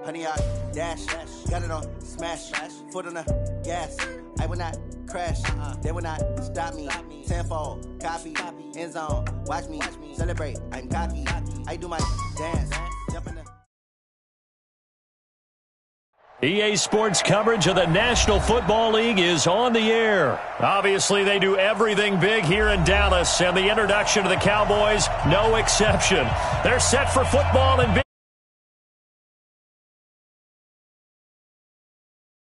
Honey, I dash, got it on, smash, foot on the gas. I will not crash, they will not stop me. Tenfold, copy, end zone, watch me celebrate. I'm cocky, I do my dance, jump in the. EA Sports coverage of the National Football League is on the air. Obviously, they do everything big here in Dallas, and the introduction to the Cowboys, no exception. They're set for football and big.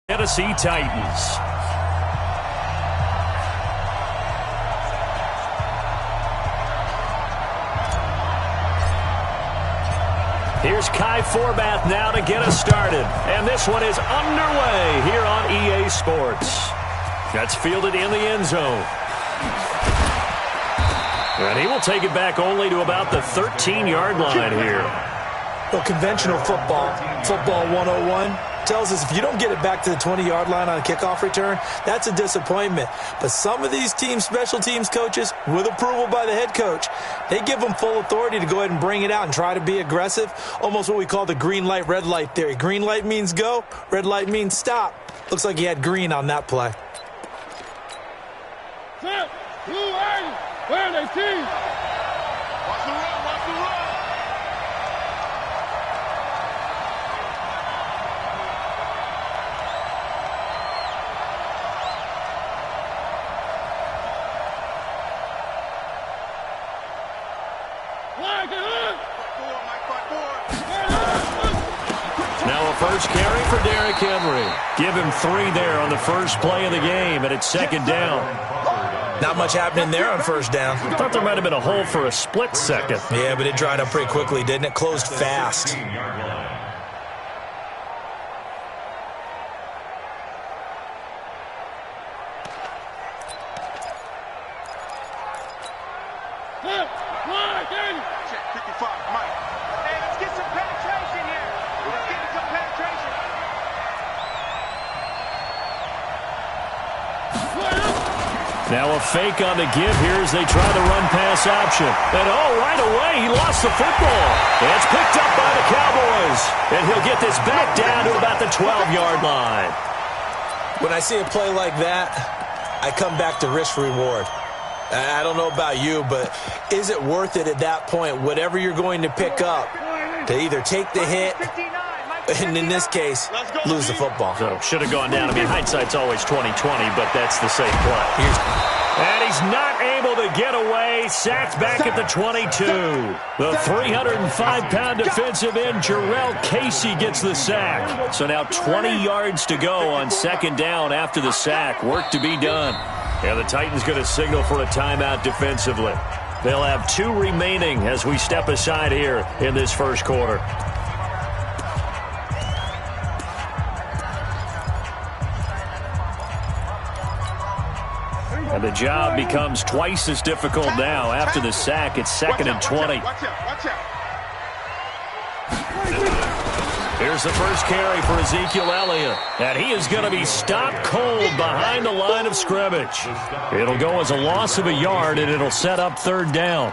Tennessee Titans. Here's Kai Forbath now to get us started. And this one is underway here on EA Sports. That's fielded in the end zone. And he will take it back only to about the 13-yard line here. Well, conventional football 101, tells us if you don't get it back to the 20-yard line on a kickoff return, that's a disappointment. But some of these teams, special teams coaches, with approval by the head coach, they give them full authority to go ahead and bring it out and try to be aggressive, almost what we call the green light, red light theory. Green light means go, red light means stop. Looks like he had green on that play. Set, 2, 8, where they see? Watch the run, watch the run. Now a first carry for Derrick Henry. Give him 3 there on the first play of the game, and it's second down. Not much happening there on first down. I thought there might have been a hole for a split second. Yeah, but it dried up pretty quickly, didn't it? Closed fast. Now a fake on the give here as they try the run-pass option. And right away, he lost the football. It's picked up by the Cowboys. And he'll get this back down to about the 12-yard line. When I see a play like that, I come back to risk-reward. I don't know about you, but is it worth it at that point, whatever you're going to pick up, to either take the hit, and in this case, lose the football? So should have gone down. I mean, hindsight's always 20/20, but that's the same play. And he's not able to get away. Sacked back at the 22. The 305-pound defensive end, Jarrell Casey, gets the sack. So now 20 yards to go on second down after the sack. Work to be done. And the Titans going to signal for a timeout defensively. They'll have 2 remaining as we step aside here in this first quarter. And the job becomes twice as difficult now. After the sack, it's 2nd and 20. Watch out. Here's the first carry for Ezekiel Elliott. And he is going to be stopped cold behind the line of scrimmage. It'll go as a loss of a yard, and it'll set up 3rd down.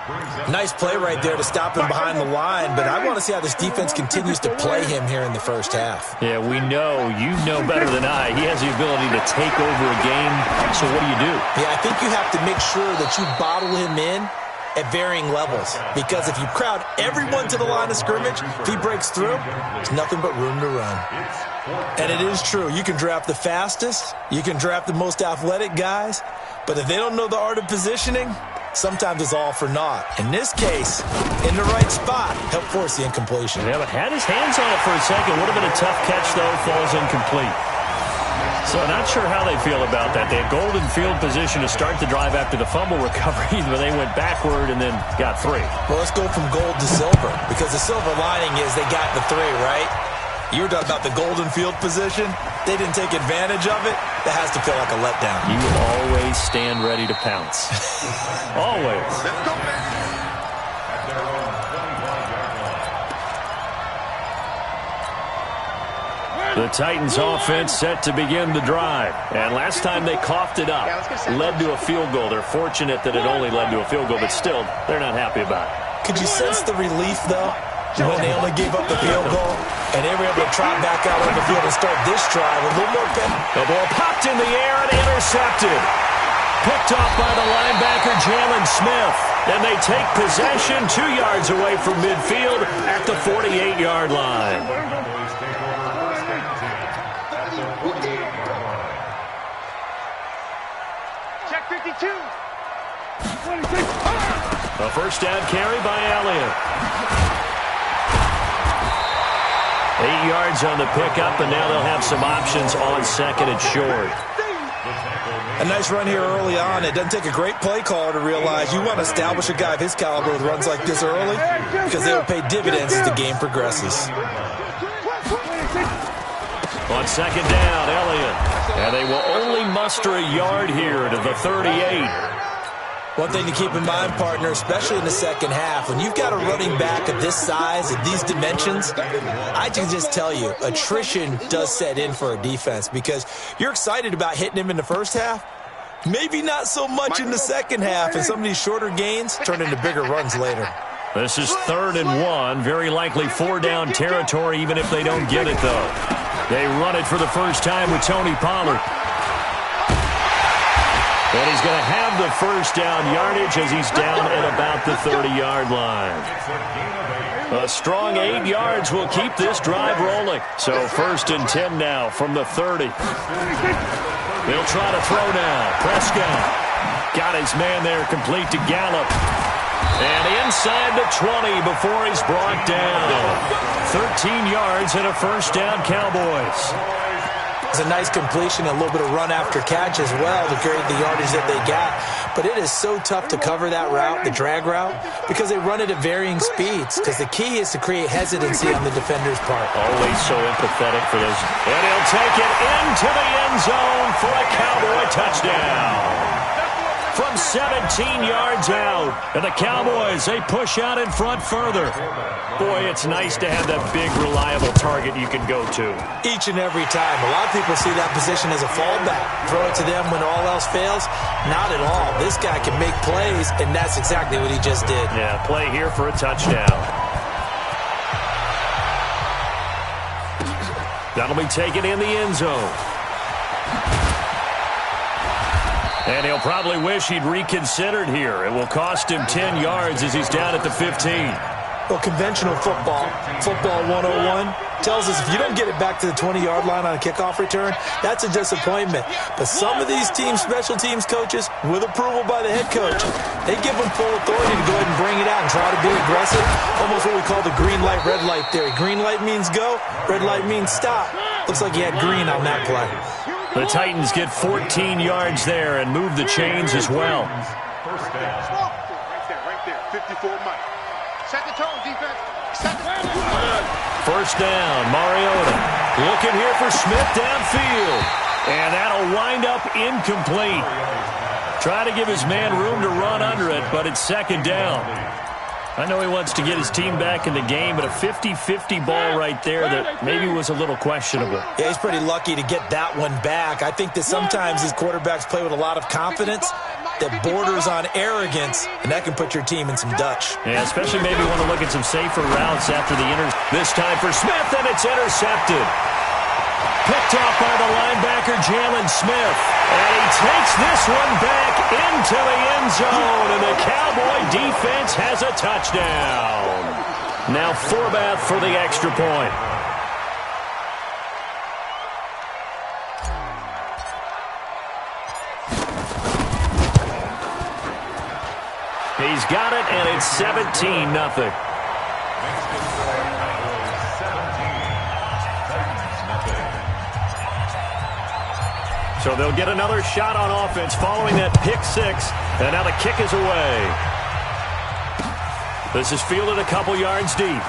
Nice play right there to stop him behind the line, but I want to see how this defense continues to play him here in the first half. Yeah, we know. You know better than I. He has the ability to take over a game. So what do? Yeah, I think you have to make sure that you bottle him in at varying levels, because if you crowd everyone to the line of scrimmage, if he breaks through, there's nothing but room to run. And it is true, you can draft the fastest, you can draft the most athletic guys, but if they don't know the art of positioning, sometimes it's all for naught. In this case, in the right spot, help force the incompletion. Yeah, but had his hands on it for a second. Would have been a tough catch, though. Falls incomplete. So not sure how they feel about that. They had golden field position to start the drive after the fumble recovery, but they went backward and then got 3. Well, let's go from gold to silver, because the silver lining is they got the 3, right? You were talking about the golden field position. They didn't take advantage of it. That has to feel like a letdown. You always stand ready to pounce. Always. Let's go, man. The Titans offense set to begin the drive. And last time they coughed it up, led to a field goal. They're fortunate that it only led to a field goal, but still, they're not happy about it. Could you sense the relief, though, when they only gave up the field goal? And they were able to trot back out on the field and start this drive a little more better. The ball popped in the air and intercepted. Picked off by the linebacker, Jalen Smith. And they take possession 2 yards away from midfield at the 48-yard line. Check 52. A first down carry by Elliott. 8 yards on the pickup, and now they'll have some options on second and short. A nice run here early on. It doesn't take a great play caller to realize you want to establish a guy of his caliber with runs like this early because they will pay dividends as the game progresses. On second down, Elliott. And they will only muster a yard here to the 38. One thing to keep in mind, partner, especially in the second half, when you've got a running back of this size and these dimensions, I can just tell you, attrition does set in for a defense because you're excited about hitting him in the first half. Maybe not so much in the second half, and some of these shorter gains turn into bigger runs later. This is 3rd and 1, very likely 4-down territory even if they don't get it, though. They run it for the first time with Tony Pollard. And he's going to have the first down yardage as he's down at about the 30-yard line. A strong 8 yards will keep this drive rolling. So 1st and 10 now from the 30. They'll try to throw now. Prescott got his man there complete to Gallup. And inside the 20 before he's brought down. 13 yards and a first down, Cowboys. It's a nice completion, a little bit of run after catch as well to create the yardage that they got. But it is so tough to cover that route, the drag route, because they run it at varying speeds. Because the key is to create hesitancy on the defender's part. Always so empathetic for those. And he'll take it into the end zone for a Cowboy touchdown. From 17 yards out. And the Cowboys, they push out in front further. Boy, it's nice to have that big, reliable target you can go to. Each and every time. A lot of people see that position as a fallback. Throw it to them when all else fails. Not at all. This guy can make plays, and that's exactly what he just did. Yeah, play here for a touchdown. That'll be taken in the end zone. And he'll probably wish he'd reconsidered here. It will cost him 10 yards as he's down at the 15. Well, conventional football 101, tells us if you don't get it back to the 20-yard line on a kickoff return, that's a disappointment. But some of these teams, special teams coaches, with approval by the head coach, they give them full authority to go ahead and bring it out and try to be aggressive. Almost what we call the green light, red light theory. Green light means go, red light means stop. Looks like he had green on that play. The Titans get 14 yards there and move the chains as well. First down. Right there. 54 Mike. Set the tone, defense. Set the tone. First down, Mariota. Looking here for Smith downfield. And that'll wind up incomplete. Try to give his man room to run under it, but it's second down. I know he wants to get his team back in the game, but a 50-50 ball right there that maybe was a little questionable. Yeah, he's pretty lucky to get that one back. I think that sometimes these quarterbacks play with a lot of confidence that borders on arrogance, and that can put your team in some Dutch. Yeah, especially maybe want to look at some safer routes after the This time for Smith, and it's intercepted. Picked off by the linebacker, Jalen Smith. And he takes this one back into the end zone, and the Cowboy defense has a touchdown. Now Forbath for the extra point. He's got it, and it's 17-0. So they'll get another shot on offense following that pick six. And now the kick is away. This is fielded a couple yards deep.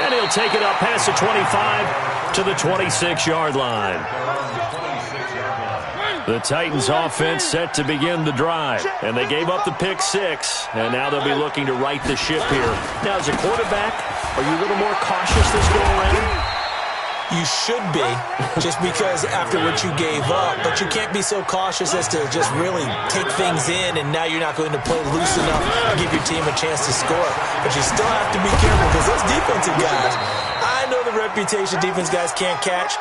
And he'll take it up past the 25 to the 26-yard line. The Titans offense set to begin the drive. And they gave up the pick six. And now they'll be looking to right the ship here. Now, as a quarterback, are you a little more cautious this go around? You should be, just because after what you gave up, but you can't be so cautious as to just really take things in, and now you're not going to play loose enough to give your team a chance to score. But you still have to be careful because those defensive guys, I know the reputation defense guys can't catch.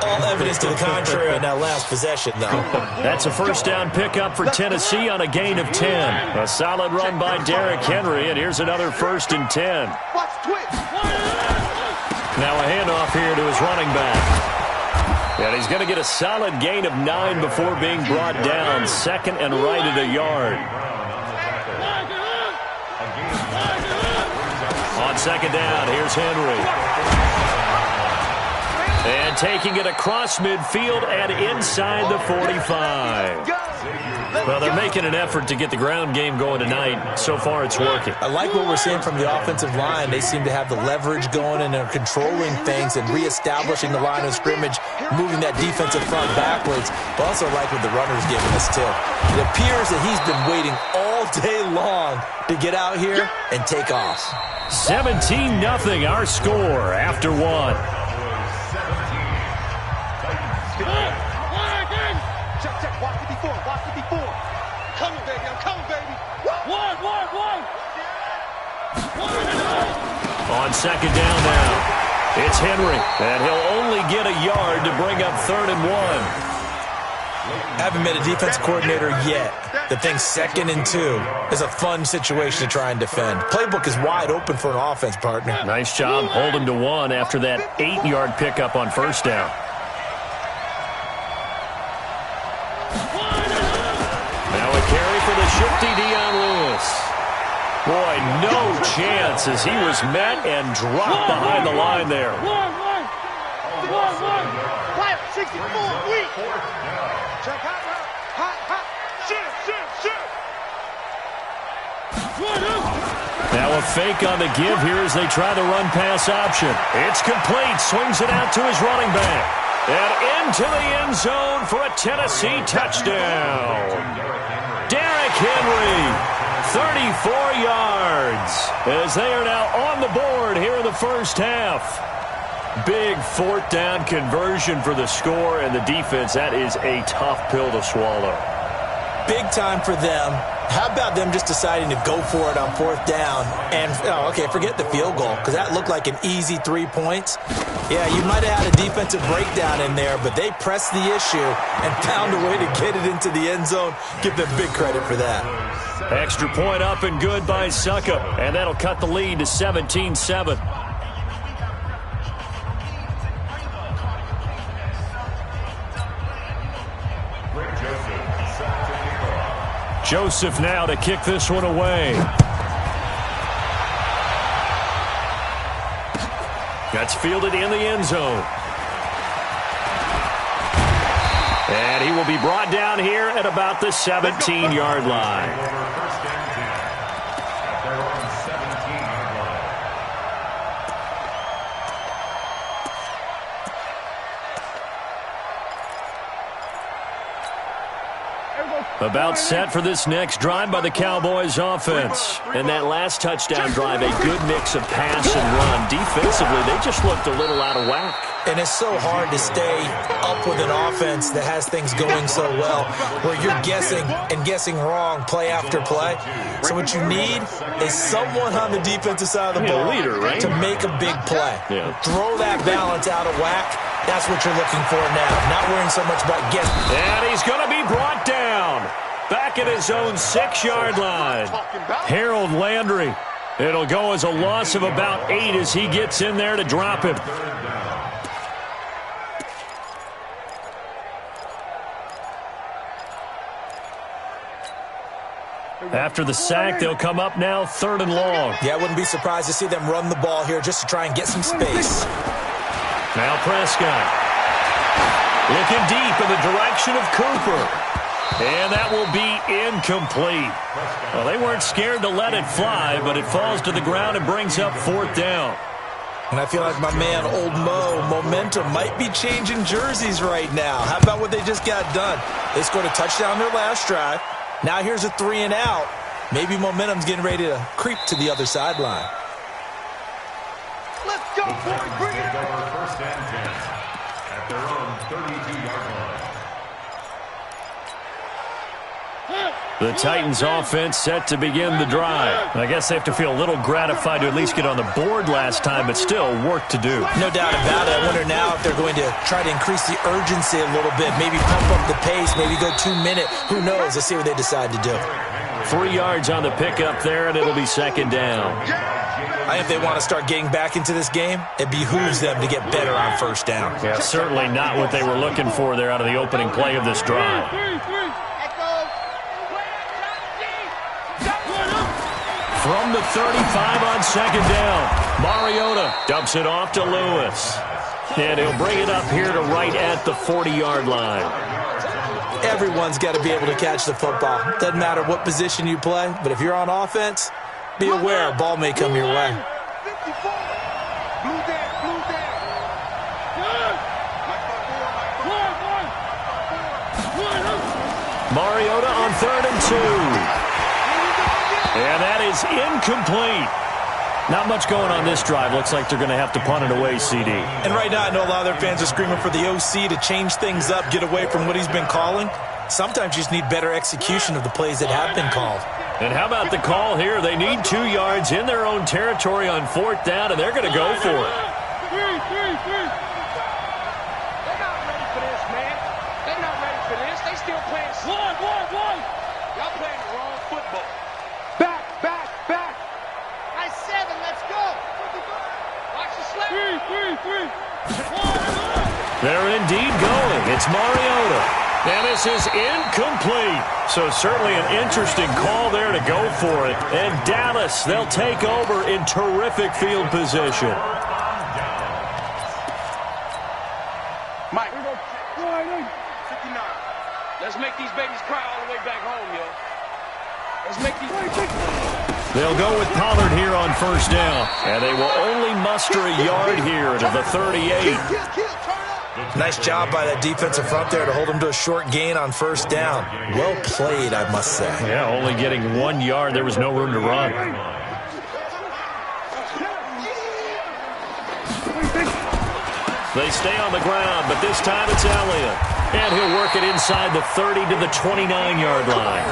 All evidence to the contrary on that last possession, though. That's a first down pickup for Tennessee on a gain of 10. A solid run by Derrick Henry, and here's another 1st and 10. Watch twitch. Now a handoff here to his running back. And he's going to get a solid gain of 9 before being brought down. 2nd and right at a yard. On 2nd down, here's Henry. And taking it across midfield and inside the 45. Well, they're making an effort to get the ground game going tonight. So far, it's working. I like what we're seeing from the offensive line. They seem to have the leverage going, and they're controlling things and reestablishing the line of scrimmage, moving that defensive front backwards. But also like what the runner's giving us, too. It appears that he's been waiting all day long to get out here and take off. 17-0 our score after 1. Check. Watch it before. Coming, baby. I'm coming, baby. One. On 2nd down now, it's Henry, and he'll only get a yard to bring up 3rd and 1. Haven't met a defense coordinator yet that thinks 2nd and 2 is a fun situation to try and defend. Playbook is wide open for an offense, partner. Nice job holding to 1 after that 8-yard pickup on 1st down. Now a carry for the shifty Dion Lewis. Boy, no chance as he was met and dropped behind the line there. Fire, 64, weak. Check hot. Shoot. Now a fake on the give here as they try the run-pass option. It's complete. Swings it out to his running back. And into the end zone for a Tennessee touchdown. Derrick Henry, 34 yards, as they are now on the board here in the first half. Big 4th down conversion for the score, and the defense, that is a tough pill to swallow. Big time for them. How about them just deciding to go for it on 4th down? And, forget the field goal, because that looked like an easy 3 points. Yeah, you might have had a defensive breakdown in there, but they pressed the issue and found a way to get it into the end zone. Give them big credit for that. Extra point up and good by Succa, and that'll cut the lead to 17-7. Joseph now to kick this one away. That's fielded in the end zone. And he will be brought down here at about the 17-yard line. About set for this next drive by the Cowboys offense. And that last touchdown drive, a good mix of pass and run. Defensively, they just looked a little out of whack. And it's so hard to stay up with an offense that has things going so well, where you're guessing and guessing wrong play after play. So what you need is someone on the defensive side of the ball leader, right? to make a big play. Yeah. Throw that balance out of whack. That's what you're looking for now. Not worrying so much about guessing. And he's going to be brought down. Back at his own 6-yard line. Harold Landry. It'll go as a loss of about 8 as he gets in there to drop him. After the sack, they'll come up now 3rd and long. Yeah, I wouldn't be surprised to see them run the ball here just to try and get some space. Now Prescott. Looking deep in the direction of Cooper. And that will be incomplete. Well, they weren't scared to let it fly, but it falls to the ground and brings up 4th down. And I feel like my man, Old Mo, momentum might be changing jerseys right now. How about what they just got done? They scored a touchdown their last drive. Now here's a 3 and out. Maybe momentum's getting ready to creep to the other sideline. Let's go, boys. Bring it on. The Titans offense set to begin the drive. I guess they have to feel a little gratified to at least get on the board last time, but still work to do. No doubt about it. I wonder now if they're going to try to increase the urgency a little bit, maybe pump up the pace, maybe go 2 minute. Who knows? Let's see what they decide to do. 3 yards on the pickup there, and it'll be second down. I think if they want to start getting back into this game, it behooves them to get better on first down. Yeah, certainly not what they were looking for there out of the opening play of this drive. From the 35 on second down, Mariota dumps it off to Lewis. And he'll bring it up here to right at the 40-yard line. Everyone's got to be able to catch the football. Doesn't matter what position you play, but if you're on offense, be aware a ball may come your way. Mariota on 3rd and 2. And that is incomplete. Not much going on this drive. Looks like they're going to have to punt it away, CD. And right now, I know a lot of their fans are screaming for the OC to change things up, get away from what he's been calling. Sometimes you just need better execution of the plays that have been called. And how about the call here? They need 2 yards in their own territory on 4th down, and they're going to go for it. They're not ready for this, man. They're not ready for this. They still playing. One. Y'all playing the wrong football. Back. Nice 7. Let's go. Watch the slap. 3. They're indeed going. It's Mariota. And this is incomplete. So certainly an interesting call there to go for it. And Dallas, they'll take over in terrific field position. Mike. 59. Let's make these babies cry all the way back home, yo. Let's make these babies. They'll go with Pollard here on 1st down. And they will only muster a yard here to the 38. Nice job by that defensive front there to hold him to a short gain on 1st down. Well played, I must say. Yeah, only getting 1 yard. There was no room to run. They stay on the ground, but this time it's Elliott. And he'll work it inside the 30 to the 29-yard line.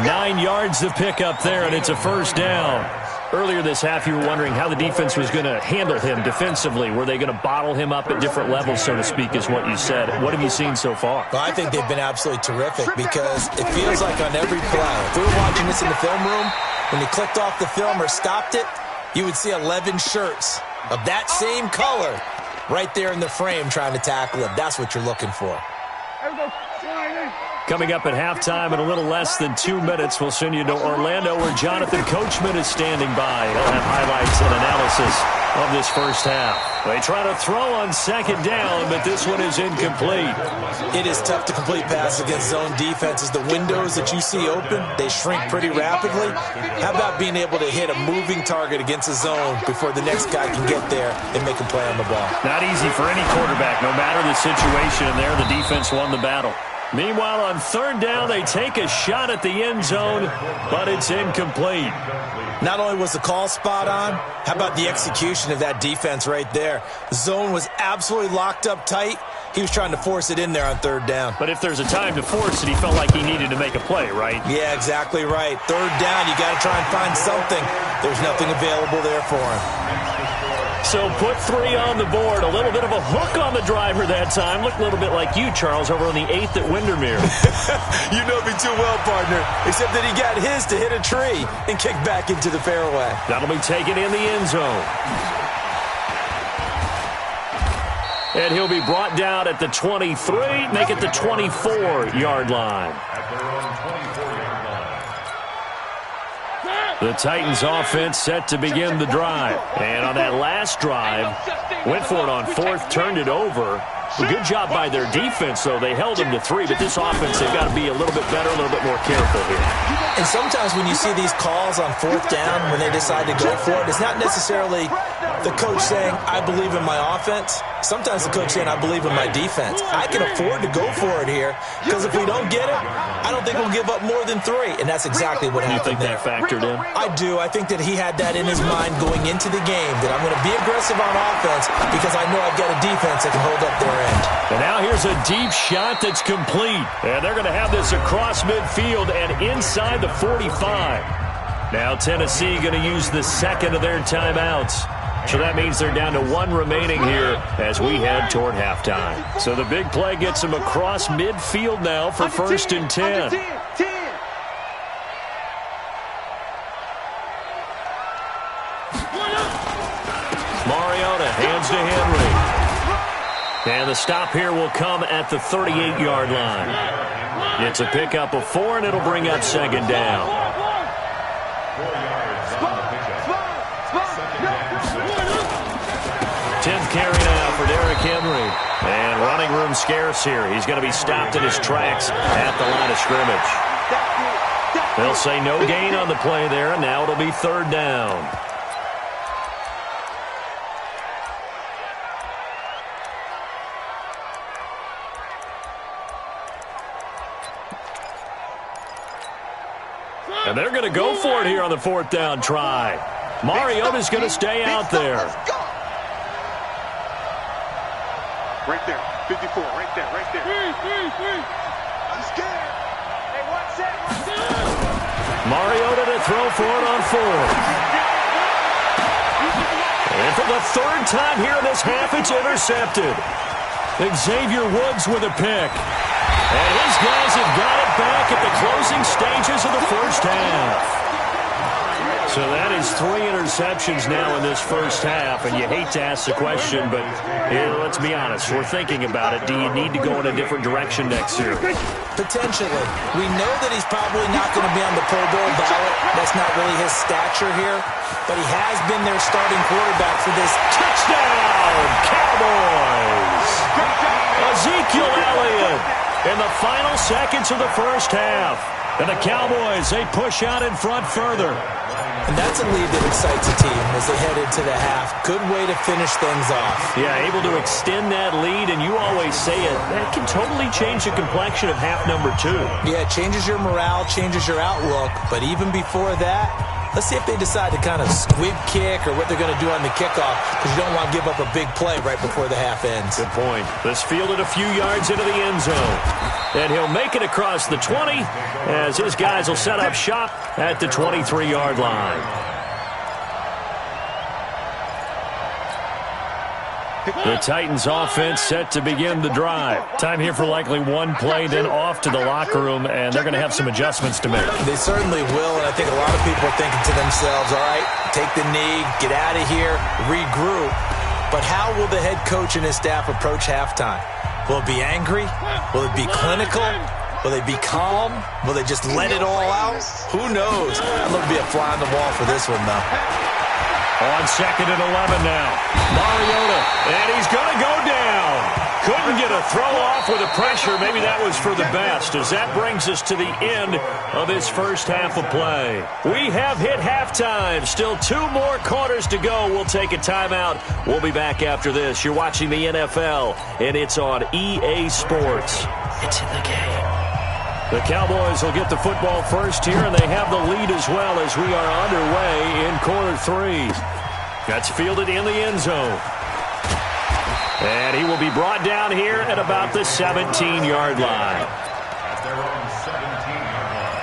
9 yards to pick up there, and it's a 1st down. Earlier this half, you were wondering how the defense was going to handle him defensively. Were they going to bottle him up at different levels, so to speak, is what you said. What have you seen so far? Well, I think they've been absolutely terrific because it feels like on every play, if we were watching this in the film room, when you clicked off the film or stopped it, you would see 11 shirts of that same color right there in the frame trying to tackle him. That's what you're looking for. Coming up at halftime in a little less than 2 minutes, we'll send you to Orlando where Jonathan Coachman is standing by. He'll have highlights and analysis of this first half. They try to throw on 2nd down, but this one is incomplete. It is tough to complete passes against zone defenses. The windows that you see open, they shrink pretty rapidly. How about being able to hit a moving target against a zone before the next guy can get there and make a play on the ball? Not easy for any quarterback, no matter the situation, and there the defense won the battle. Meanwhile, on 3rd down, they take a shot at the end zone, but it's incomplete. Not only was the call spot on, how about the execution of that defense right there? The zone was absolutely locked up tight. He was trying to force it in there on 3rd down. But if there's a time to force it, he felt like he needed to make a play, right? Yeah, exactly right. 3rd down, you got to try and find something. There's nothing available there for him. So put 3 on the board. A little bit of a hook on the driver that time. Looked a little bit like you, Charles, over on the 8th at Windermere. You know me too well, partner. Except that he got his to hit a tree and kick back into the fairway. That'll be taken in the end zone. And he'll be brought down at the 23, make it the 24-yard line. The Titans offense set to begin the drive. And on that last drive, went for it on 4th, turned it over. A good job by their defense, though. They held them to 3, but this offense, they've got to be a little bit better, a little bit more careful here. And sometimes when you see these calls on 4th down, when they decide to go for it, it's not necessarily the coach saying, I believe in my offense. Sometimes the coach saying, I believe in my defense. I can afford to go for it here, because if we don't get it, I don't think we'll give up more than 3. And that's exactly what happened there. You think that factored in? I do. I think that he had that in his mind going into the game, that I'm going to be aggressive on offense because I know I've got a defense that can hold up there end. And now here's a deep shot that's complete. And they're going to have this across midfield and inside the 45. Now Tennessee going to use the second of their timeouts. So that means they're down to one remaining here as we head toward halftime. So the big play gets them across midfield now for 1st and 10. Mariota hands to Henry. And the stop here will come at the 38-yard line. It's a pickup of 4, and it'll bring up 2nd down. 10th carry now for Derrick Henry. And running room scarce here. He's going to be stopped in his tracks at the line of scrimmage. They'll say no gain on the play there, and now it'll be 3rd down. And they're going to go for it here on the 4th down try. Mariota's going to stay out there. Right there, 54, right there, right there. I'm scared. Hey, what's that? Mariota to throw for it on 4th. And for the 3rd time here in this half, it's intercepted. Xavier Woods with a pick. And his guys have got it back at the closing stages of the first half. So that is 3 interceptions now in this first half, and you hate to ask the question, but let's be honest, we're thinking about it. Do you need to go in a different direction next year? Potentially. We know that he's probably not going to be on the Pro Bowl ballot. That's not really his stature here, but he has been their starting quarterback for this. Touchdown, Cowboys! Ezekiel Elliott in the final seconds of the first half. And the Cowboys, they push out in front further. And that's a lead that excites a team as they head into the half. Good way to finish things off. Yeah, able to extend that lead, and you always say it, that can totally change the complexion of half number 2. Yeah, it changes your morale, changes your outlook. But even before that, let's see if they decide to kind of squib kick or what they're going to do on the kickoff, because you don't want to give up a big play right before the half ends. Good point. This fielded a few yards into the end zone. And he'll make it across the 20 as his guys will set up shop at the 23-yard line. The Titans offense set to begin the drive. Time here for likely one play, then off to the locker room, and they're going to have some adjustments to make. They certainly will, and I think a lot of people are thinking to themselves, all right, take the knee, get out of here, regroup. But how will the head coach and his staff approach halftime? Will it be angry? Will it be clinical? Will they be calm? Will they just let it all out? Who knows? I'd love to be a fly on the wall for this one, though. On 2nd and 11 now. Mariota, and he's going to go down. Couldn't get a throw off with the pressure. Maybe that was for the best, as that brings us to the end of this first half of play. We have hit halftime. Still 2 more quarters to go. We'll take a timeout. We'll be back after this. You're watching the NFL, and it's on EA Sports. It's in the game. The Cowboys will get the football first here, and they have the lead as well as we are underway in quarter 3. That's fielded in the end zone. And he will be brought down here at about the 17-yard line. At their own 17-yard line.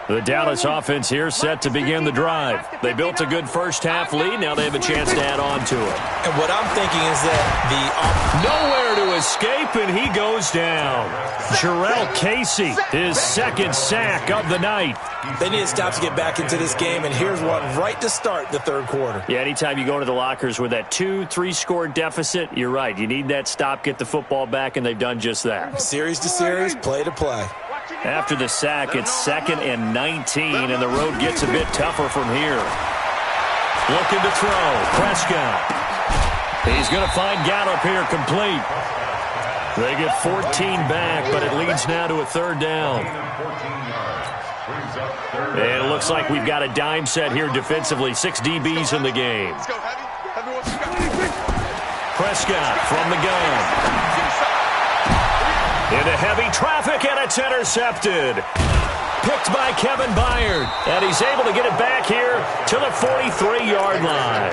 The Dallas offense here set to begin the drive. They built a good first-half lead. Now they have a chance to add on to it. And what I'm thinking is that nowhere to escape, and he goes down. Jarrell Casey, his 2nd sack of the night. They need to stop to get back into this game, and here's one right to start the 3rd quarter. Yeah, anytime you go to the lockers with that 2-3 score deficit, you're right. You need that stop, get the football back, and they've done just that. Series to series, play to play. After the sack, it's 2nd and 19, and the road gets a bit tougher from here. Looking to throw. Prescott. He's going to find Gallup here complete. They get 14 back, but it leads now to a 3rd down. And it looks like we've got a dime set here defensively. 6 DBs in the game. Prescott from the gun. Into heavy traffic, and it's intercepted. Picked by Kevin Byard, and he's able to get it back here to the 43-yard line.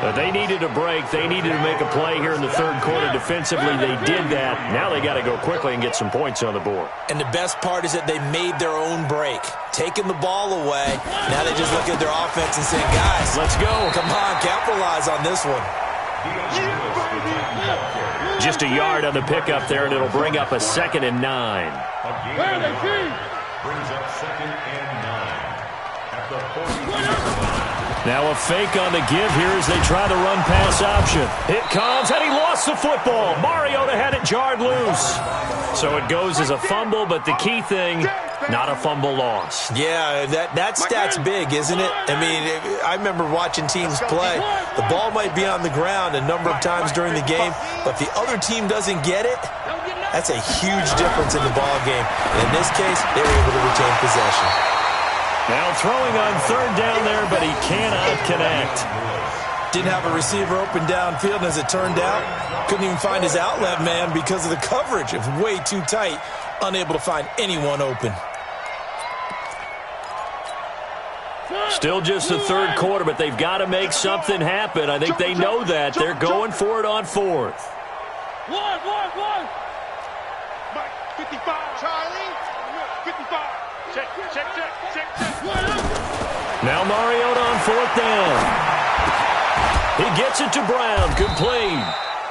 But they needed a break. They needed to make a play here in the third quarter defensively. They did that. Now they got to go quickly and get some points on the board. And the best part is that they made their own break, taking the ball away. Now they just look at their offense and saying, guys, let's go. Come on, capitalize on this one. Just a yard on the pickup there, and it'll bring up a 2nd and 9. Brings up 2nd and 9 at the 40. Now a fake on the give here as they try the run-pass option. It comes, and he lost the football. Mariota had it jarred loose. So it goes as a fumble, but the key thing, not a fumble loss. Yeah, that stat's big, isn't it? I mean, I remember watching teams play. The ball might be on the ground a number of times during the game, but if the other team doesn't get it, that's a huge difference in the ball game. And in this case, they were able to retain possession. Now throwing on 3rd down there, but he cannot connect. Didn't have a receiver open downfield, and as it turned out, couldn't even find his outlet man because of the coverage. It was way too tight, unable to find anyone open. Still just the third quarter, but they've got to make something happen. I think they know that. They're going for it on 4th. One. 55. Charlie. 55. Check. Now Mariota on 4th down. He gets it to Brown, complete.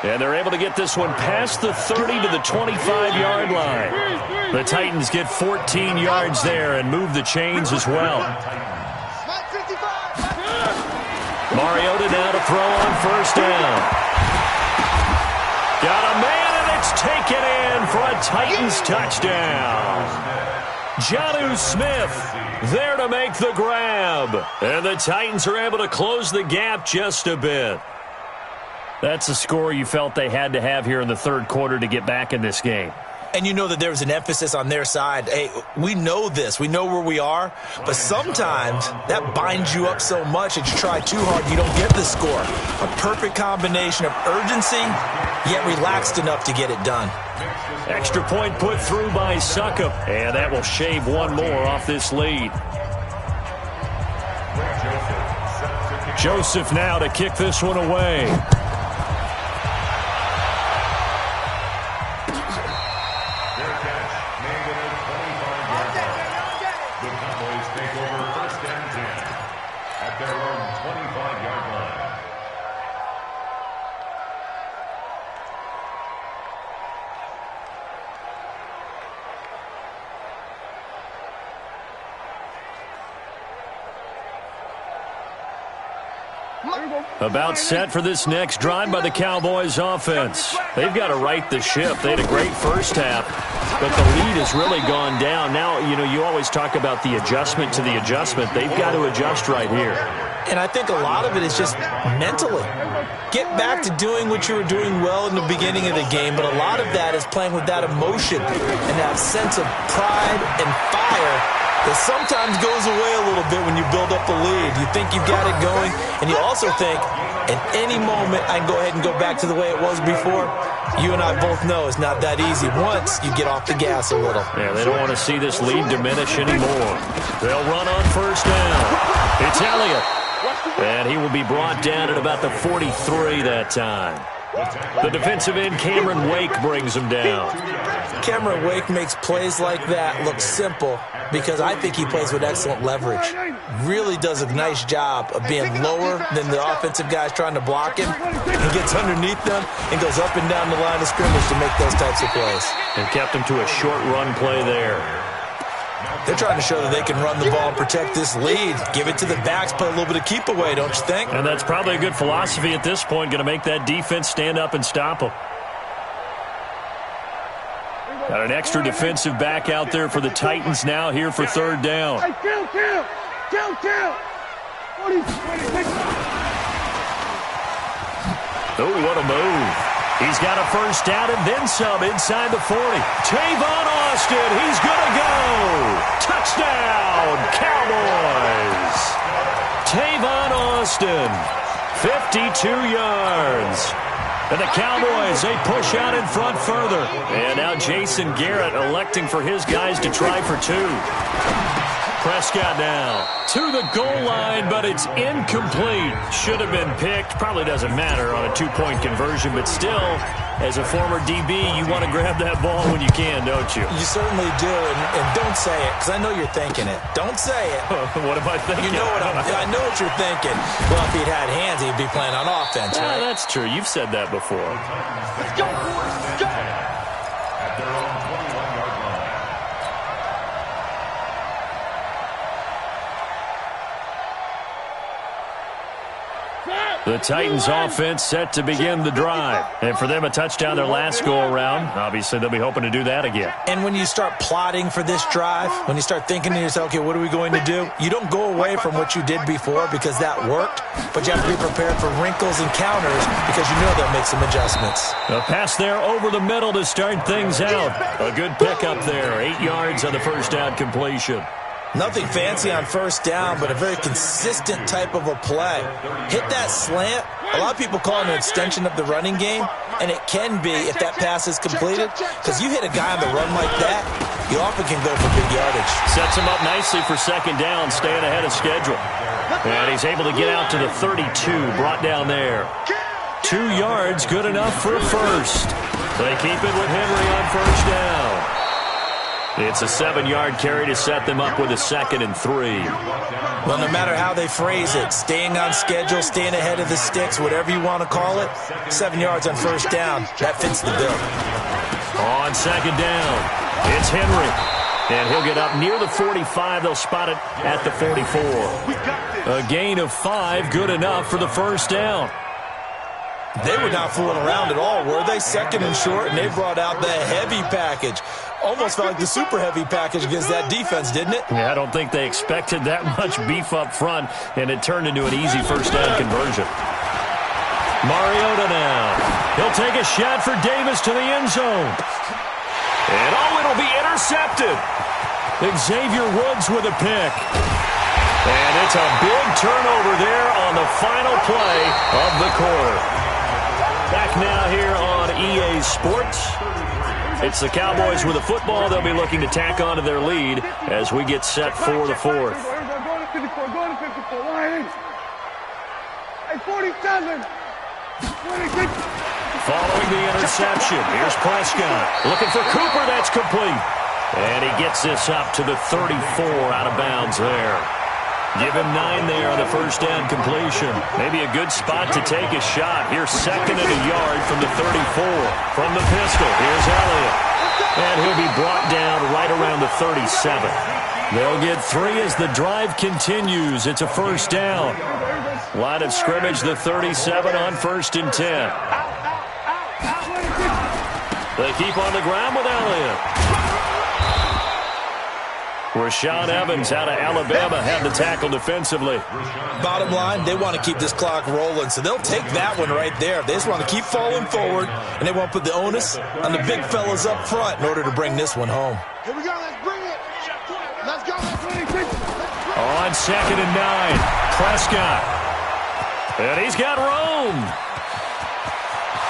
And they're able to get this one past the 30 to the 25-yard line. The Titans get 14 yards there and move the chains as well. Mariota now to throw on 1st down. Got a man, and it's taken in for a Titans touchdown. Jonnu Smith there to make the grab. And the Titans are able to close the gap just a bit. That's a score you felt they had to have here in the third quarter to get back in this game. And you know that there was an emphasis on their side. Hey, we know this. We know where we are. But sometimes that binds you up so much that you try too hard, you don't get the score. A perfect combination of urgency, yet relaxed enough to get it done. Extra point put through by Succop. And that will shave one more off this lead. Joseph now to kick this one away. About set for this next drive by the Cowboys offense. They've got to right the ship. They had a great first half, but the lead has really gone down. Now, you always talk about the adjustment to the adjustment. They've got to adjust right here. And I think a lot of it is just mentally. Get back to doing what you were doing well in the beginning of the game, but a lot of that is playing with that emotion and that sense of pride and fire that sometimes goes away a little bit when you build up a lead. You think you've got it going, and you also think, at any moment, I can go ahead and go back to the way it was before. You and I both know it's not that easy once you get off the gas a little. Yeah, they don't want to see this lead diminish anymore. They'll run on first down. It's Elliott. And he will be brought down at about the 43 that time. The defensive end, Cameron Wake, brings him down. Cameron Wake makes plays like that look simple because I think he plays with excellent leverage. Really does a nice job of being lower than the offensive guys trying to block him. He gets underneath them and goes up and down the line of scrimmage to make those types of plays. And kept him to a short run play there. They're trying to show that they can run the ball and protect this lead. Give it to the backs, play a little bit of keep away, don't you think? And that's probably a good philosophy at this point, going to make that defense stand up and stop them. Got an extra defensive back out there for the Titans now here for third down. Hey, kill. Oh, what a move. He's got a first down and then some inside the 40. Tavon Austin, he's going to go. Touchdown, Cowboys. Tavon Austin, 52 yards. And the Cowboys, they push out in front further. And now Jason Garrett electing for his guys to try for two. Prescott now to the goal line, but it's incomplete. Should have been picked. Probably doesn't matter on a two-point conversion, but still, as a former DB, you want to grab that ball when you can, don't you? You certainly do, and don't say it, because I know you're thinking it. Don't say it. What am I thinking? You know I know what you're thinking. Well, if he'd had hands, he'd be playing on offense, right? That's true. You've said that before. Let's go, boys. Go! At their own 21-yard line. The Titans offense set to begin the drive. And for them, a touchdown their last go-around. Obviously, they'll be hoping to do that again. And when you start plotting for this drive, when you start thinking to yourself, okay, what are we going to do? You don't go away from what you did before because that worked, but you have to be prepared for wrinkles and counters because you know they'll make some adjustments. A pass there over the middle to start things out. A good pickup there. 8 yards on the first down completion. Nothing fancy on first down, but a very consistent type of a play. Hit that slant. A lot of people call it an extension of the running game, and it can be if that pass is completed, because you hit a guy on the run like that, you often can go for big yardage. Sets him up nicely for second down, staying ahead of schedule. And he's able to get out to the 32, brought down there. 2 yards, good enough for a first. They keep it with Henry on first down. It's a 7-yard carry to set them up with a 2nd and 3. Well, no matter how they phrase it, staying on schedule, staying ahead of the sticks, whatever you want to call it, 7 yards on first down, that fits the bill. On second down, it's Henry. And he'll get up near the 45. They'll spot it at the 44. A gain of 5, good enough for the first down. They were not fooling around at all, were they? 2nd and short, and they brought out the heavy package. Almost felt like the super heavy package against that defense, didn't it? Yeah, I don't think they expected that much beef up front, and it turned into an easy first down conversion. Mariota now. He'll take a shot for Davis to the end zone. And it'll be intercepted. Xavier Woods with a pick. And it's a big turnover there on the final play of the quarter. Back now here on EA Sports. It's the Cowboys with a football. They'll be looking to tack onto their lead as we get set for the fourth. Go to 54. Go to 54. Hey, 47. 26. Following the interception, here's Prescott. Looking for Cooper. That's complete. And he gets this up to the 34 out of bounds there. Give him 9 there on the first down completion. Maybe a good spot to take a shot. Here's 2nd and a yard from the 34. From the pistol, here's Elliott. And he'll be brought down right around the 37. They'll get 3 as the drive continues. It's a first down. Line of scrimmage, the 37 on 1st and 10. They keep on the ground with Elliott. Rashaan Evans out of Alabama had the tackle defensively. Bottom line, they want to keep this clock rolling, so they'll take that one right there. They just want to keep falling forward, and they want to put the onus on the big fellas up front in order to bring this one home. Here we go. Let's bring it. Let's go. 26. On 2nd and 9, Prescott. And he's got room.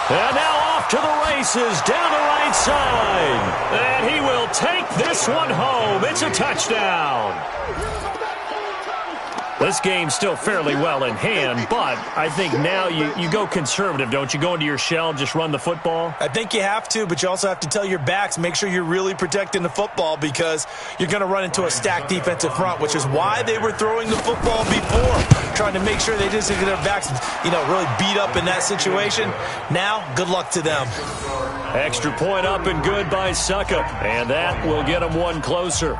And now off to the races, down the right side. And he will take this one home. It's a touchdown. This game's still fairly well in hand, but I think now you go conservative, don't you? Go into your shell, just run the football? I think you have to, but you also have to tell your backs, make sure you're really protecting the football because you're going to run into a stacked defensive front, which is why they were throwing the football before, trying to make sure they didn't get their backs, really beat up in that situation. Now, good luck to them. Extra point up and good by Suckup, and that will get them one closer.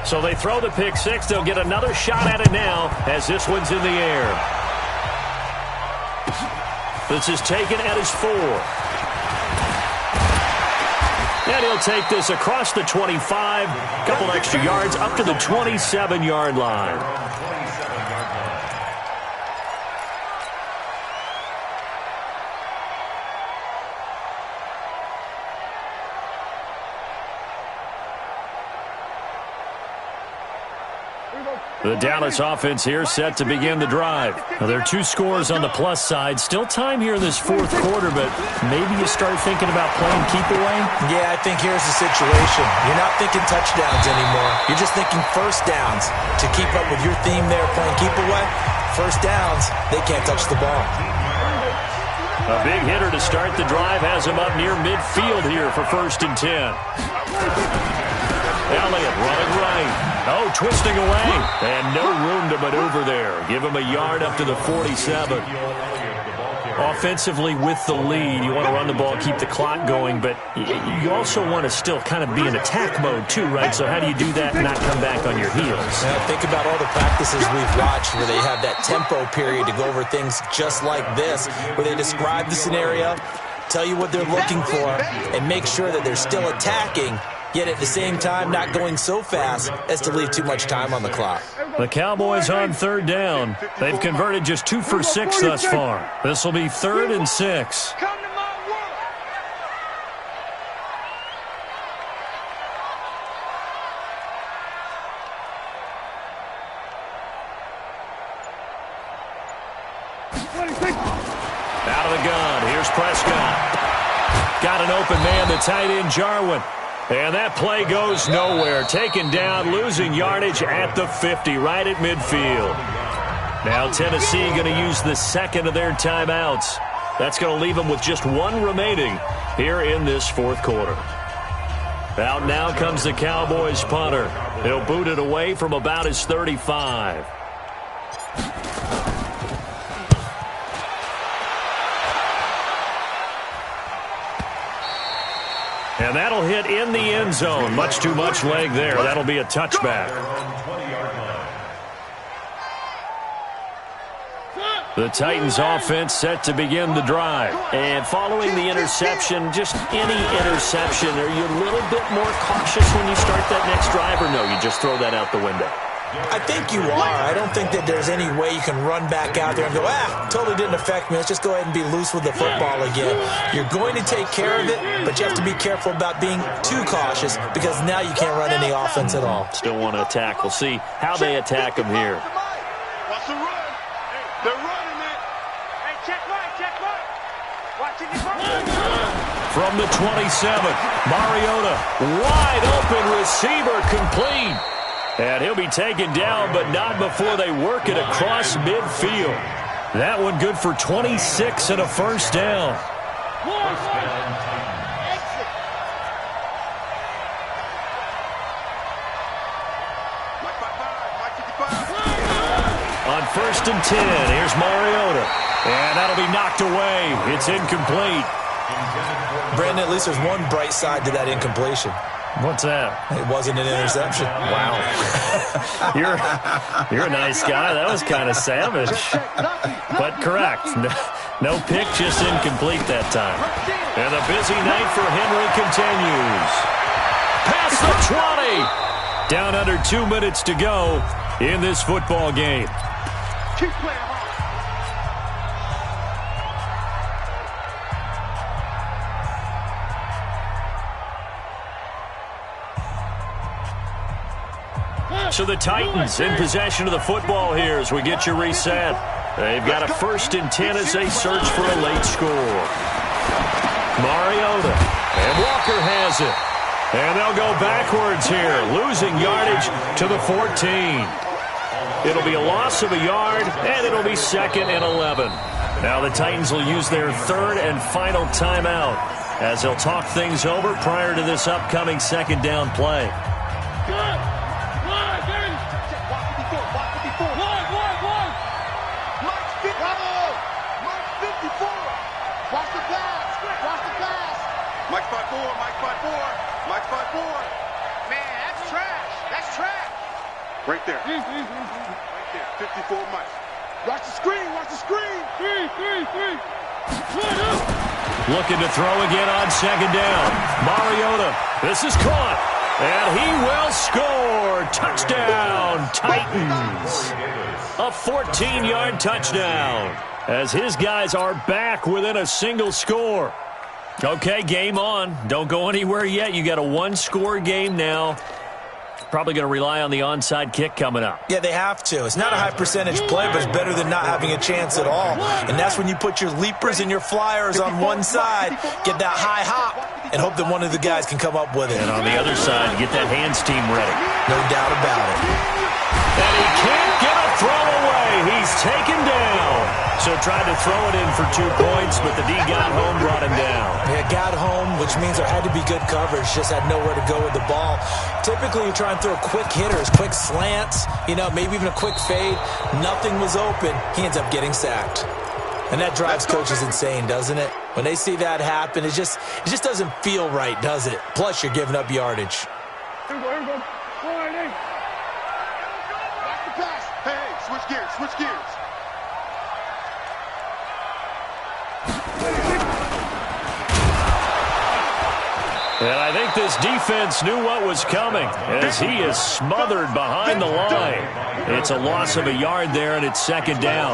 So they throw the pick 6. They'll get another shot at it now as this one's in the air. This is taken at his 4. And he'll take this across the 25. Couple extra yards up to the 27-yard line. The Dallas offense here set to begin the drive. Now, there are 2 scores on the plus side. Still time here in this fourth quarter, but maybe you start thinking about playing keep away? Yeah, I think here's the situation. You're not thinking touchdowns anymore. You're just thinking first downs. To keep up with your theme there, playing keep away, first downs, they can't touch the ball. A big hitter to start the drive has him up near midfield here for 1st and 10. Elliott running right. Oh, twisting away. And no room to maneuver there. Give him a yard up to the 47. Offensively with the lead, you want to run the ball, keep the clock going, but you also want to still kind of be in attack mode too, right? So how do you do that and not come back on your heels? Now, think about all the practices we've watched where they have that tempo period to go over things just like this, where they describe the scenario, tell you what they're looking for, and make sure that they're still attacking, yet at the same time not going so fast as to leave too much time on the clock. The Cowboys on 3rd down. They've converted just 2 for 6 thus far. This will be 3rd and 6. Come to my work. Out of the gun. Here's Prescott. Got an open man, the tight end Jarwin. And that play goes nowhere. Taken down, losing yardage at the 50, right at midfield. Now Tennessee going to use the 2nd of their timeouts. That's going to leave them with just 1 remaining here in this 4th quarter. Out now comes the Cowboys punter. He'll boot it away from about his 35. And that'll hit in the end zone. Much too much leg there. That'll be a touchback. The Titans offense set to begin the drive. And following the interception, just any interception, are you a little bit more cautious when you start that next drive, or no, you just throw that out the window? I think you are. I don't think that there's any way you can run back out there and go, totally didn't affect me. Let's just go ahead and be loose with the football again. You're going to take care of it, but you have to be careful about being too cautious because now you can't run any offense at all. Still want to attack. We'll see how they attack him here. Watch the run. They're running it. Hey, check right, check right. Watching the run. From the 27, Mariota, wide open receiver, complete. And he'll be taken down, but not before they work it across midfield. That one good for 26 and a 1st down. On 1st and 10, here's Mariota. And that'll be knocked away. It's incomplete. Brandon, at least there's one bright side to that incompletion. What's that? It wasn't an interception. Wow. You're a nice guy. That was kind of savage. But correct. No pick, just incomplete that time. And the busy night for Henry continues. Past the 20. Down under 2 minutes to go in this football game. Keep playing hard. So the Titans in possession of the football here as we get you reset. They've got a 1st and 10 as they search for a late score. Mariota, and Walker has it. And they'll go backwards here, losing yardage to the 14. It'll be a loss of a yard, and it'll be 2nd and 11. Now the Titans will use their 3rd and final timeout as they'll talk things over prior to this upcoming 2nd down play. Right there. Right there. 54 Mike. Watch the screen. Watch the screen. Three. Looking to throw again on 2nd down. Mariota. This is caught. And he will score. Touchdown, Titans. A 14-yard touchdown as his guys are back within a single score. Okay, game on. Don't go anywhere yet. You got a 1-score game now. Probably going to rely on the onside kick coming up. Yeah, they have to. It's not a high percentage play, but it's better than not having a chance at all. And that's when you put your leapers and your flyers on one side, get that high hop, and hope that one of the guys can come up with it. And on the other side, get that hands team ready. No doubt about it. And he can't get a throw away. He's taken down. So tried to throw it in for 2 points, but the D got home, brought him down. Yeah, got home, which means there had to be good coverage. Just had nowhere to go with the ball. Typically, you try and throw quick hitters, quick slants, maybe even a quick fade. Nothing was open. He ends up getting sacked. And that drives coaches insane, doesn't it? When they see that happen, it just doesn't feel right, does it? Plus, you're giving up yardage. Here we go. Back the pass. Hey, switch gears. And I think this defense knew what was coming as he is smothered behind the line. It's a loss of a yard there, and it's second down.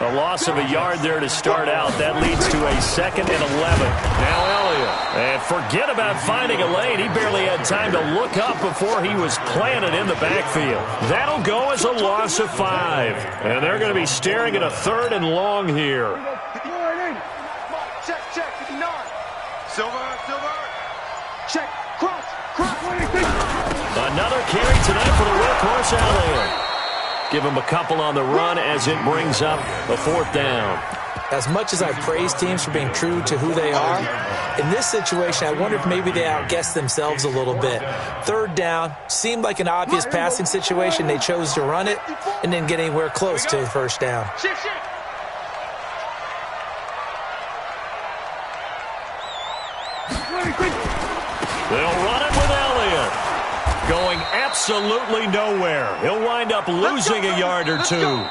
A loss of a yard there to start out. That leads to a 2nd and 11. Now Elliott. And forget about finding a lane. He barely had time to look up before he was planted in the backfield. That'll go as a loss of 5. And they're going to be staring at a 3rd and long here. Check, 59. Silver. Check, cross. Another carry tonight for the workhorse Elliott. Give him a couple on the run as it brings up a 4th down. As much as I praise teams for being true to who they are, in this situation, I wonder if maybe they outguessed themselves a little bit. 3rd down seemed like an obvious passing situation. They chose to run it and didn't get anywhere close to the 1st down. They'll run it with Elliott. Going absolutely nowhere. He'll wind up losing a yard or 2.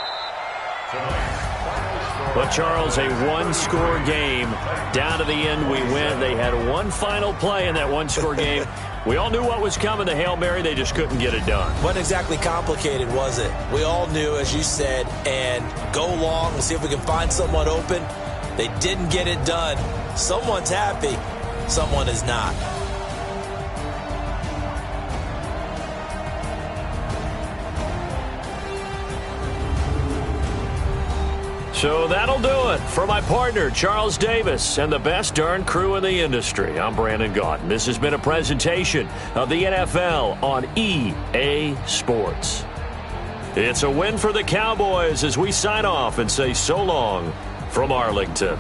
But, Charles, a 1-score game. Down to the end we went. They had one final play in that 1-score game. We all knew what was coming, the Hail Mary. They just couldn't get it done. Wasn't exactly complicated, was it? We all knew, as you said, and go long and see if we can find someone open. They didn't get it done. Someone's happy. Someone is not. So that'll do it for my partner, Charles Davis, and the best darn crew in the industry. I'm Brandon Gaudin. This has been a presentation of the NFL on EA Sports. It's a win for the Cowboys as we sign off and say so long from Arlington.